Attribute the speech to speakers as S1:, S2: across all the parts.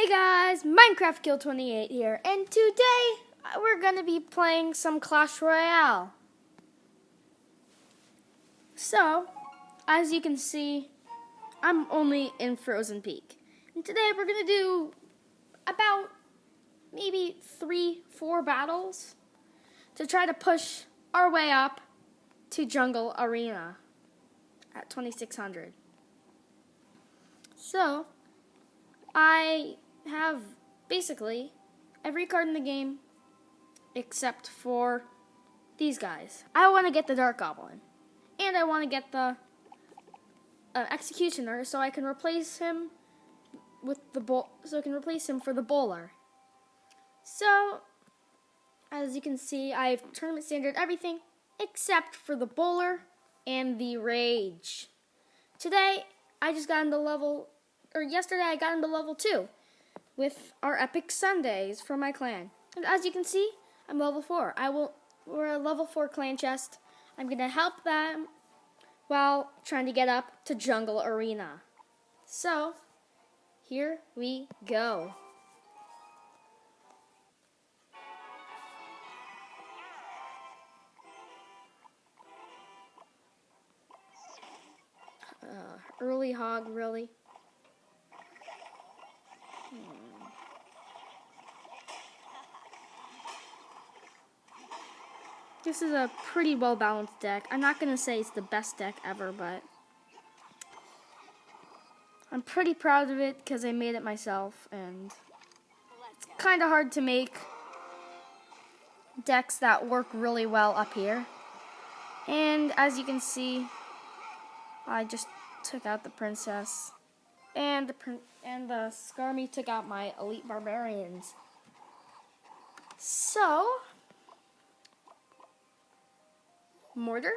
S1: Hey guys, Minecraft Kill 28 here, and today we're gonna be playing some Clash Royale. So, as you can see, I'm only in Frozen Peak, and today we're gonna do about maybe 3-4 battles to try to push our way up to Jungle Arena at 2600. So, I have basically every card in the game except for these guys. I want to get the Dark Goblin, and I want to get the Executioner, so I can replace him with the so I can replace him for the Bowler. So, as you can see, I've tournament standard everything except for the Bowler and the Rage. Today, I just got into yesterday I got into level 2 with our Epic Sundays for my clan. And as you can see, I'm level 4. We're a level 4 clan chest. I'm going to help them while trying to get up to Jungle Arena. So, here we go. Early hog, really? This is a pretty well-balanced deck. I'm not going to say it's the best deck ever, but I'm pretty proud of it because I made it myself, and it's kind of hard to make decks that work really well up here. And as you can see, I just took out the princess, and the Skarmy took out my elite barbarians. So, Mortar,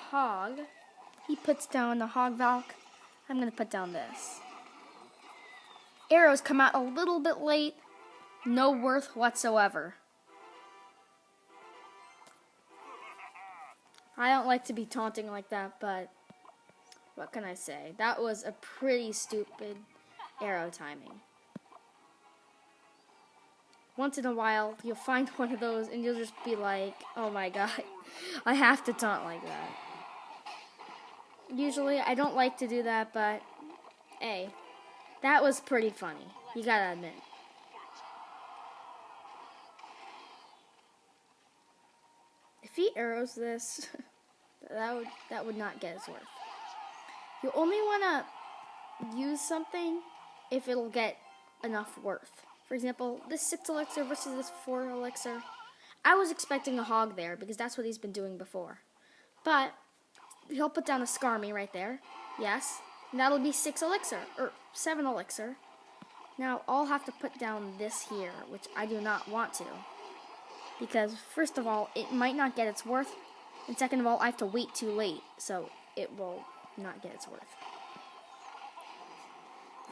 S1: Hog, he puts down the Hog Valk. I'm going to put down this. Arrows come out a little bit late, no worth whatsoever. I don't like to be taunting like that, but what can I say? That was a pretty stupid arrow timing. Once in a while, you'll find one of those and you'll just be like, oh my god, I have to taunt like that. Usually, I don't like to do that, but hey, that was pretty funny. You gotta admit. If he arrows this, that would not get his worth. You only want to use something if it'll get enough worth. For example, this 6 elixir versus this 4 elixir. I was expecting a hog there because that's what he's been doing before. But he'll put down a Skarmy right there. Yes. And that'll be 6 elixir, or 7 elixir. Now, I'll have to put down this here, which I do not want to. Because, first of all, it might not get its worth. And second of all, I have to wait too late, so it will not get its worth.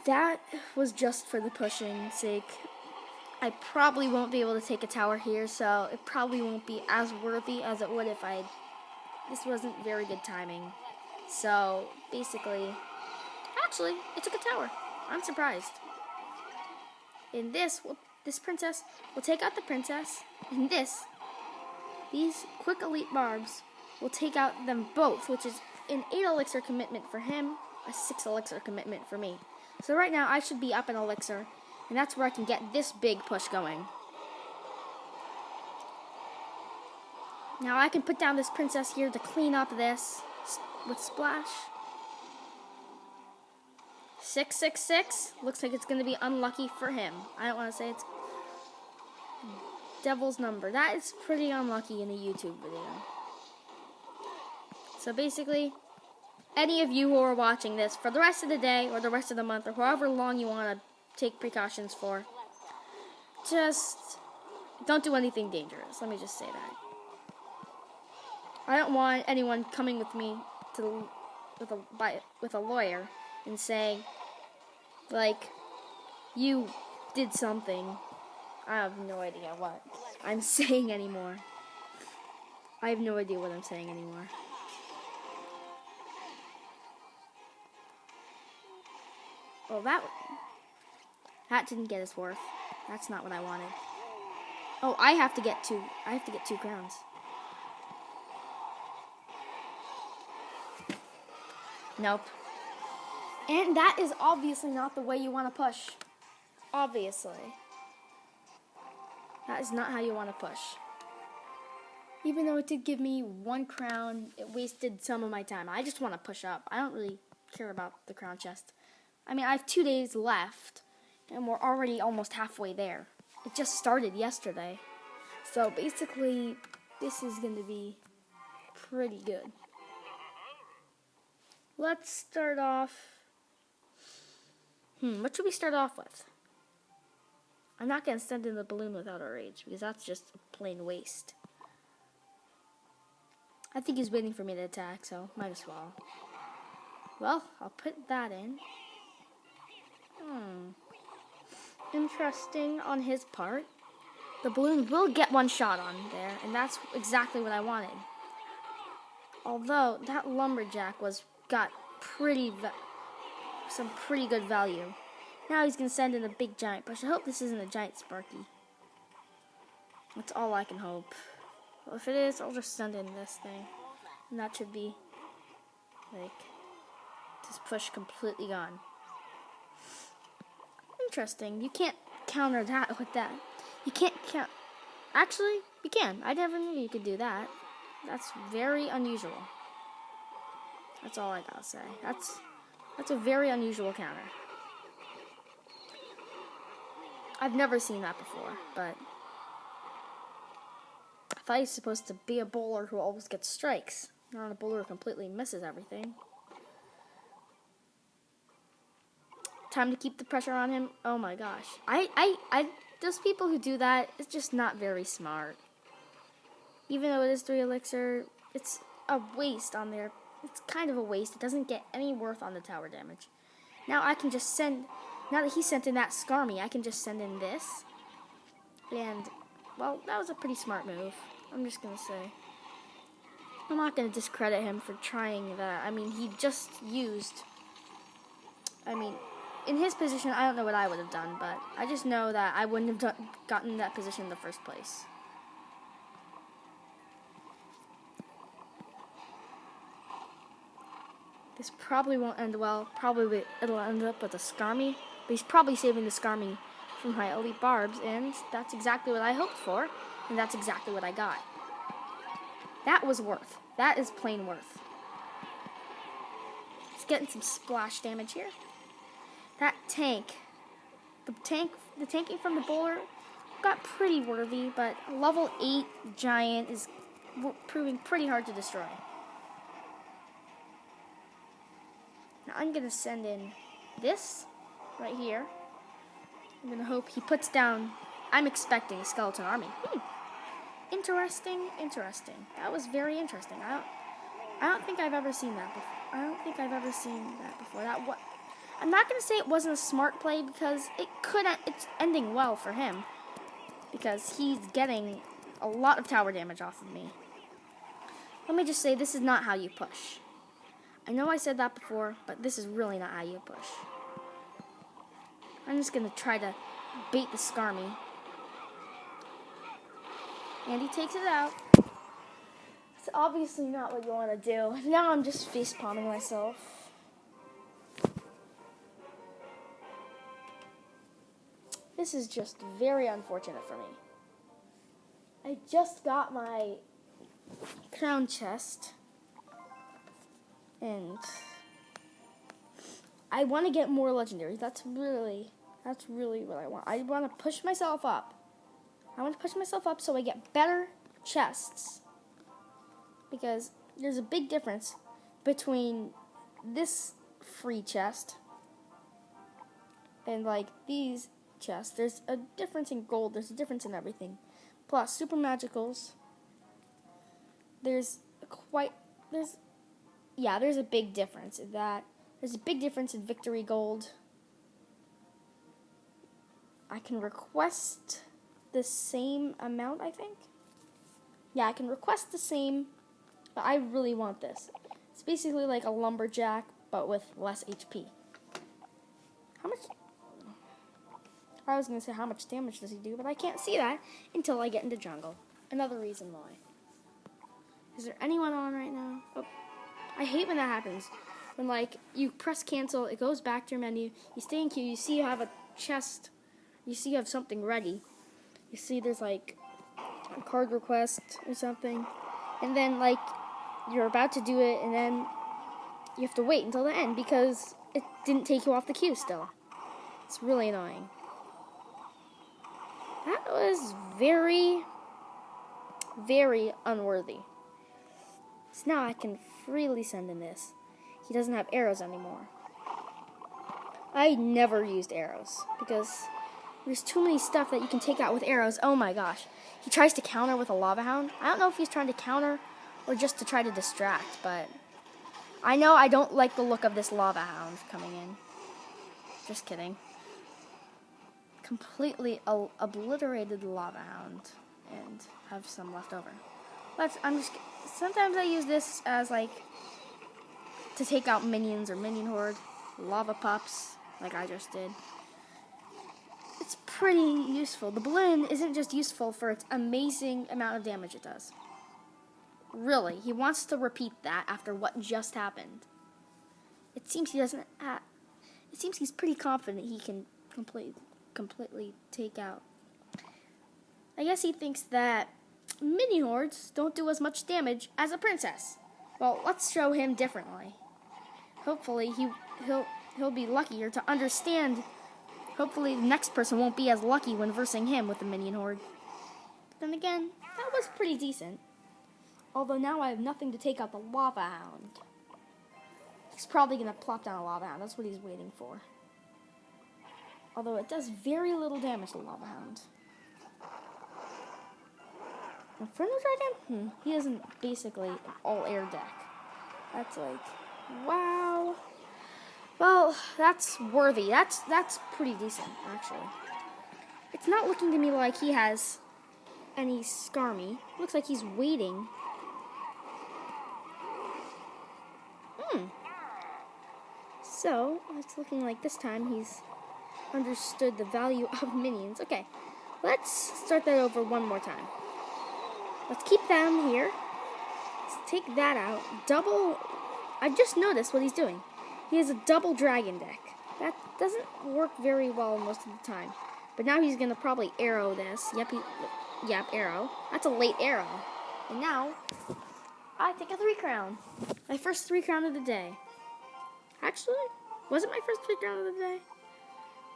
S1: That was just for the pushing sake. I probably won't be able to take a tower here, so it probably won't be as worthy as it would if this wasn't very good timing. So, basically, actually, it took a tower. I'm surprised. In this princess will take out the princess, and these quick elite barbs will take out them both, which is an 8 elixir commitment for him, a 6 elixir commitment for me. So right now I should be up an elixir, and that's where I can get this big push going. Now I can put down this princess here to clean up this with Splash. 666 looks like it's going to be unlucky for him. I don't want to say it's Devil's number. That is pretty unlucky in a YouTube video. So basically, any of you who are watching this for the rest of the day or the rest of the month or however long you want to take precautions for, just don't do anything dangerous. Let me just say that. I don't want anyone coming with me with a lawyer and saying, like, you did something. I have no idea what I'm saying anymore. I have no idea what I'm saying anymore. Well, that didn't get his worth. That's not what I wanted. Oh, I have to get 2 crowns. Nope. And that is obviously not the way you want to push. Obviously. That is not how you want to push. Even though it did give me 1 crown, it wasted some of my time. I just want to push up. I don't really care about the crown chest. I mean, I have 2 days left, and we're already almost halfway there. It just started yesterday. So basically, this is going to be pretty good. Let's start off. What should we start off with? I'm not going to send in the balloon without a rage, because that's just a plain waste. I think he's waiting for me to attack, so might as well. Well, I'll put that in. Interesting on his part. The balloon will get 1 shot on there, and that's exactly what I wanted. Although that lumberjack got some pretty good value. Now he's gonna send in a big giant push. I hope this isn't a giant Sparky. That's all I can hope. Well, if it is, I'll just send in this thing, and that should be like this push completely gone. Interesting. You can't counter that with that. You can't count. Actually, you can. I never knew you could do that. That's very unusual. That's all I gotta say. That's a very unusual counter. I've never seen that before, but I thought he's supposed to be a bowler who always gets strikes, not a bowler who completely misses everything. Time to keep the pressure on him. Oh my gosh. Those people who do that, it's just not very smart. Even though it is 3 elixir, it's a waste on there. It's kind of a waste. It doesn't get any worth on the tower damage. Now I can just now that he sent in that Skarmy, I can just send in this. And, well, that was a pretty smart move. I'm just going to say. I'm not going to discredit him for trying that. I mean, he just used... in his position, I don't know what I would have done, but I just know that I wouldn't have gotten that position in the first place. This probably won't end well. Probably it'll end up with a Skarmy, but he's probably saving the Skarmy from my elite barbs, and that's exactly what I hoped for, and that's exactly what I got. That was worth. That is plain worth. Just getting some splash damage here. That tank, the tanking from the bowler got pretty worthy, but a level 8 giant is proving pretty hard to destroy. Now I'm going to send in this right here. I'm going to hope he puts down, I'm expecting a skeleton army. Interesting. That was very interesting. I don't think I've ever seen that before. I'm not going to say it wasn't a smart play because it's ending well for him because he's getting a lot of tower damage off of me. Let me just say this is not how you push. I know I said that before, but this is really not how you push. I'm just going to try to bait the Skarmy. And he takes it out. It's obviously not what you want to do. Now I'm just face palming myself. This is just very unfortunate for me. I just got my crown chest. And I want to get more legendaries. That's really what I want. I want to push myself up. So I get better chests. Because there's a big difference between this free chest and like these chests. There's a difference in gold. There's a difference in everything. Plus super magicals. There's a big difference in that. There's a big difference in victory gold. I can request the same amount, I think. Yeah, I can request the same, but I really want this. It's basically like a lumberjack, but with less HP. How I was going to say how much damage does he do, but I can't see that until I get into jungle. Another reason why. Is there anyone on right now? Oh, I hate when that happens. When, like, you press cancel, it goes back to your menu, you stay in queue, you see you have a chest, you see you have something ready. You see there's, like, a card request or something, and then, like, you're about to do it, and then you have to wait until the end because it didn't take you off the queue still. It's really annoying. That was very, very unworthy. So now I can freely send him this. He doesn't have arrows anymore. I never used arrows because there's too many stuff that you can take out with arrows. Oh my gosh. He tries to counter with a lava hound. I don't know if he's trying to counter or just to try to distract, but I know I don't like the look of this lava hound coming in. Just kidding. Completely obliterated lava hound and have some left over. Sometimes I use this as like to take out minions or minion horde, lava pups, like I just did. It's pretty useful. The balloon isn't just useful for its amazing amount of damage it does. Really, he wants to repeat that after what just happened. It seems he doesn't. It seems he's pretty confident he can completely take out. I guess he thinks that mini hordes don't do as much damage as a princess. Well, let's show him differently. Hopefully he'll be luckier to understand. Hopefully the next person won't be as lucky when versing him with the minion horde. But then again, that was pretty decent. Although now I have nothing to take out the lava hound. He's probably going to plop down a lava hound. That's what he's waiting for. Although it does very little damage to the lava hound. Inferno Dragon? He isn't basically an all-air deck. That's like, wow. Well, that's worthy. That's pretty decent, actually. It's not looking to me like he has any Skarmy. Looks like he's waiting. So, it's looking like this time he's understood the value of minions. Okay, let's start that over one more time. Let's keep them here. Let's take that out. I just noticed what he's doing. He has a double dragon deck. That doesn't work very well most of the time. But now he's going to probably arrow this. Yep, arrow. That's a late arrow. And now, I take a 3-crown. My first 3-crown of the day. Actually, was it my first 3-crown of the day?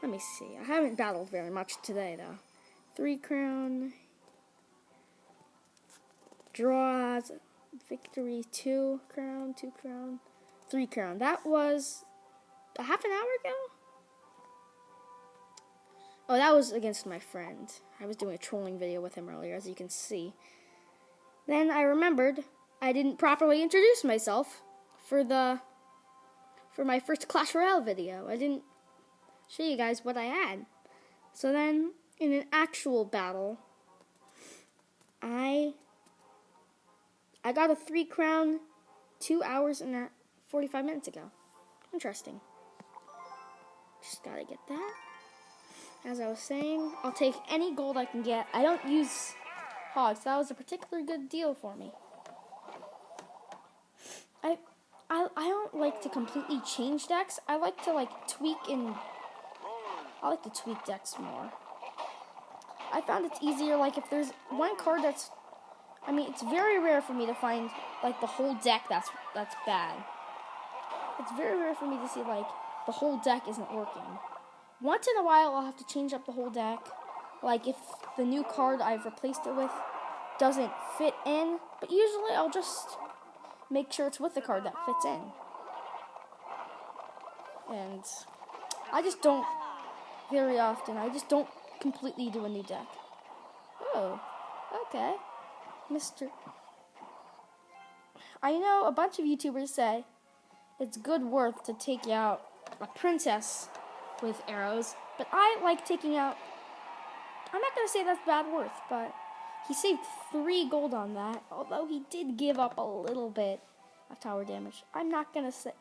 S1: Let me see. I haven't battled very much today, though. 3-crown. Draws. Victory. 2-crown. 2-crown. 3-crown. That was a half an hour ago? Oh, that was against my friend. I was doing a trolling video with him earlier, as you can see. Then I remembered I didn't properly introduce myself for my first Clash Royale video. I didn't show you guys what I had. So then, in an actual battle, I got a 3-crown 2 hours and 45 minutes ago. Interesting. Just gotta get that. As I was saying, I'll take any gold I can get. I don't use hogs. That was a particularly good deal for me. I don't like to completely change decks. I like to tweak decks more. I found it's easier if there's one card it's very rare for me to find the whole deck that's bad. It's very rare for me to see the whole deck isn't working. Once in a while I'll have to change up the whole deck. If the new card I've replaced it with doesn't fit in, but usually I'll just make sure it's with the card that fits in. And I just don't very often. I just don't completely do a new deck. Oh, okay. I know a bunch of YouTubers say it's good worth to take out a princess with arrows, but I like taking out, I'm not going to say that's bad worth, but he saved 3 gold on that, although he did give up a little bit of tower damage. I'm not going to say,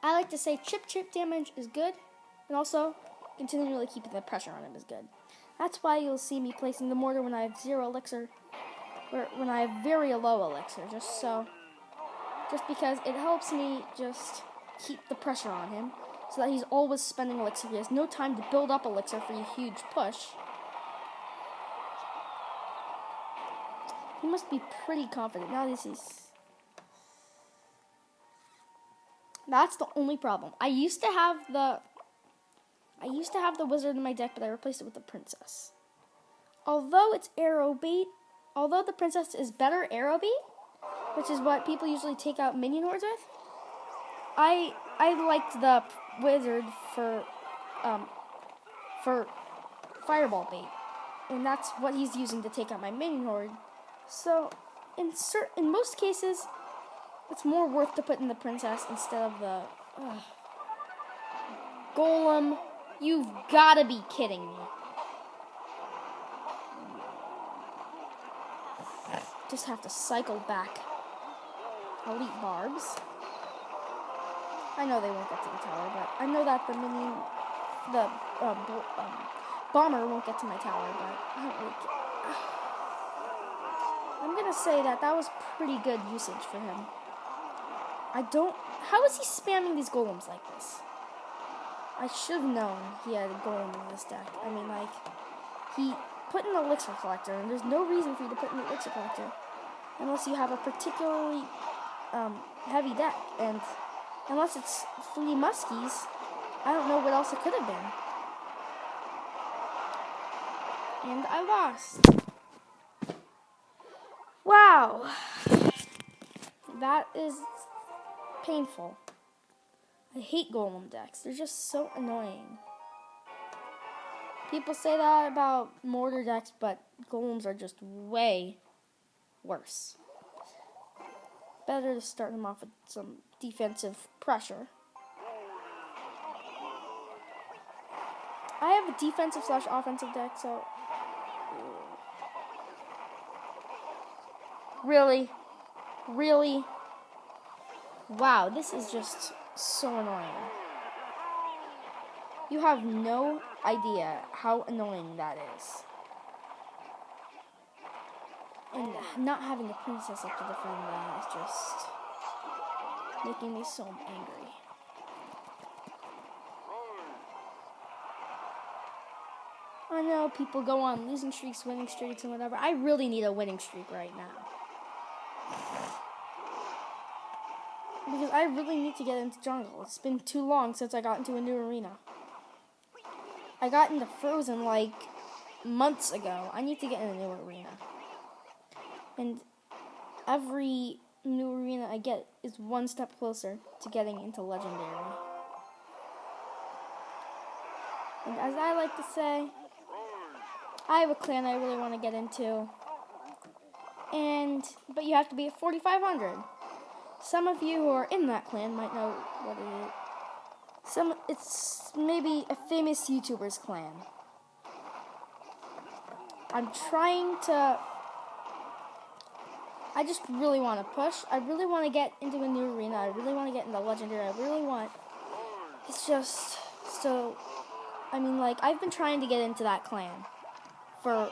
S1: I like to say chip damage is good, and also continually keeping the pressure on him is good. That's why you'll see me placing the mortar when I have 0 elixir, or when I have very low elixir, just because it helps me just keep the pressure on him, so that he's always spending elixir. He has no time to build up elixir for a huge push. He must be pretty confident. Now this is... That's the only problem. I used to have the wizard in my deck, but I replaced it with the princess. Although it's arrow bait, although the princess is better arrow bait, which is what people usually take out minion hordes with, I liked the wizard for fireball bait, and that's what he's using to take out my minion horde. So in most cases, it's more worth to put in the princess instead of the golem. You've gotta be kidding me. Just have to cycle back elite barbs. I know they won't get to the tower, but I know that the bomber won't get to my tower, but I don't really care. I'm gonna say that was pretty good usage for him. How is he spamming these golems like this? I should have known he had a golem in this deck. I mean, like, he put an elixir collector, and there's no reason for you to put an elixir collector unless you have a particularly heavy deck, and unless it's 3 muskies, I don't know what else it could have been. And I lost. Wow. That is painful. I hate golem decks. They're just so annoying. People say that about mortar decks, but golems are just way worse. Better to start them off with some defensive pressure. I have a defensive/offensive deck, so... Really? Really? Wow, this is just so annoying. You have no idea how annoying that is. And not having a princess up to defend that is just making me so angry. I know people go on losing streaks, winning streaks, and whatever. I really need a winning streak right now. Because I really need to get into jungle. It's been too long since I got into a new arena. I got into Frozen like months ago. I need to get in a new arena. And every new arena I get is one step closer to getting into Legendary. And as I like to say, I have a clan I really want to get into. But you have to be at 4,500. Some of you who are in that clan might know what it is. It's maybe a famous YouTuber's clan. I just really want to push. I really want to get into a new arena. I really want to get into Legendary. It's just so... I mean, like, I've been trying to get into that clan for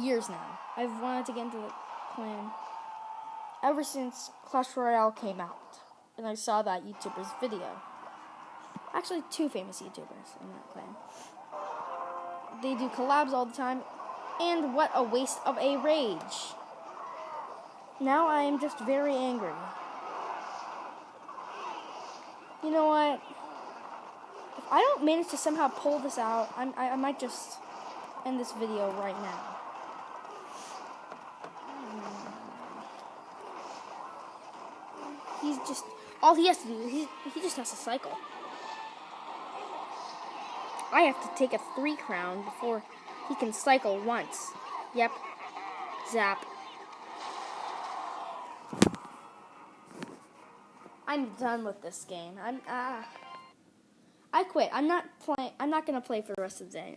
S1: years now. I've wanted to get into the clan ever since Clash Royale came out, and I saw that YouTuber's video. Actually, 2 famous YouTubers in that clan. They do collabs all the time, and what a waste of a rage. Now I am just very angry. You know what? If I don't manage to somehow pull this out, I might just end this video right now. He's just... All he has to do, he just has to cycle. I have to take a 3 crown before he can cycle once. Yep. Zap. I'm done with this game. I quit. I'm not gonna play for the rest of the day.